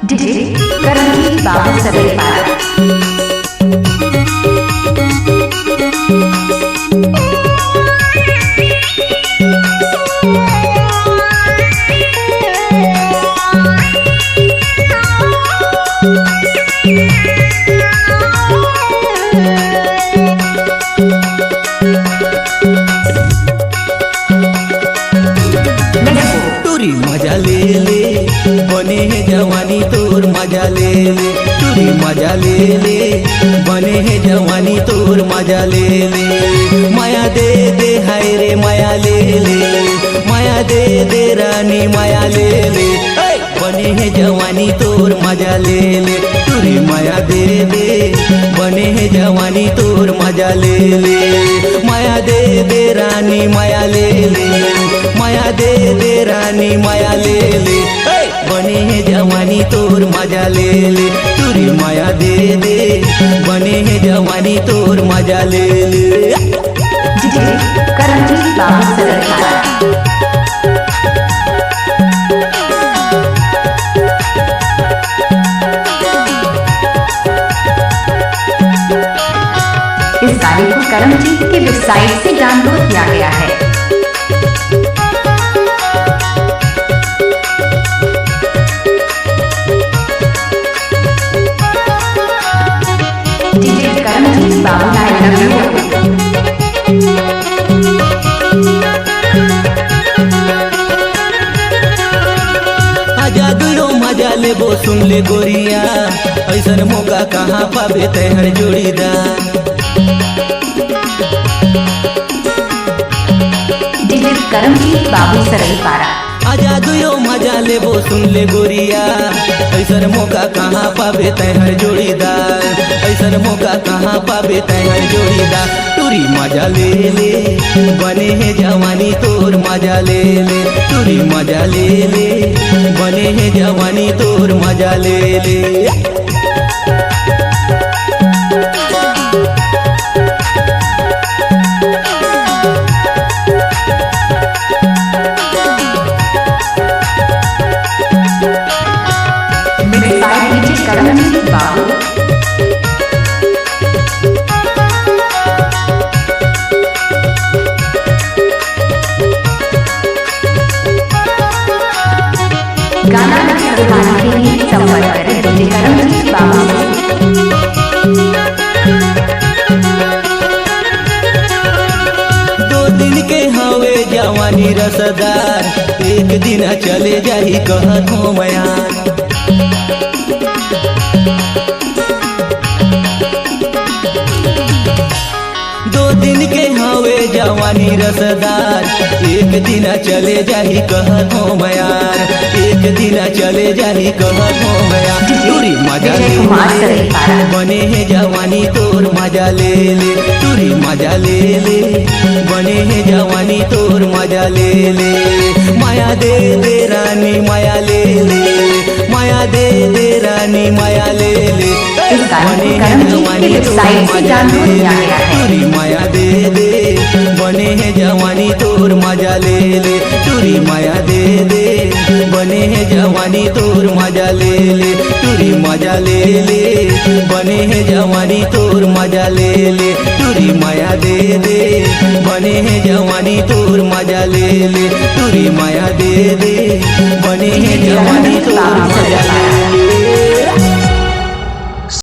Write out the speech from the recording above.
DJ Karamjit बाबू सरेपारा। मजा ले ले बने है जवानी तोर मजा ले ले तुरी मजा ले ले बने है जवानी तोर मजा ले ले माया दे दे हाय रे माया ले ले माया दे दे रानी माया ले ले बने है जवानी तोर मजा ले ले तुरी माया दे दे बने है जवानी तोर मजा ले ले माया दे दे रानी माया ले ले माया दे दे रानी माया ले ले बने है जवानी तोर मजा ले ले तुरी माया दे दे बने है जवानी तोर मजा ले ले। डीजे करमजीत बाबू सरेपारा। इस गाने को करमजीत की वेबसाइट से डाउनलोड किया गया है। डीजे करमजीत बाबू आई लव यू। आजा दुलो मजा ले बो सुन ले गोरिया ऐसन मौका कहाँ पावे तैहर जोड़ीदार। डीजे करमजीत बाबू सरेपारा। आजा दुयो मजा ले बो सुन ले गोरिया ऐसन मौका कहाँ पावे तैहर जोड़ीदार ऐसन मौका कहाँ पावे तैहर जोड़ीदार तुरी मजा ले ले बने है जवानी तोर मजा ले ले तुरी मजा ले ले बने है जवानी तोर मजा ले ले। डीजे करमजीत बाबू। गाना सुनवाने के लिए संपर्क करें डीजे करमजीत बाबू से। दो दिन के हवे जवानी रसदार एक दिन चले जाही कहत हो मयान। दो दिन के हवे जवानी रसदार एक दिन चले जाही कहत हो मयार एक दिन चले जाही कहत हो मयार तुरी मजा ले ले बने है जवानी तोर मजा ले ले तुरी मजा ले ले बने है जवानी तोर मजा ले ले माया दे दे रानी माया ले ले माया दे दे रानी माया ले ले बने है जवानी तोर मजा ले ले तुरी माया दे दे बने है जवानी तोर मजा ले ले तुरी माया दे दे बने है जवानी तोर मजा ले ले तुरी मजा ले ले बने है जवानी तोर मजा ले ले तुरी माया दे दे बने है जवानी तोर मजा ले ले तुरी माया दे दे बने है जवानी तोर मजा ले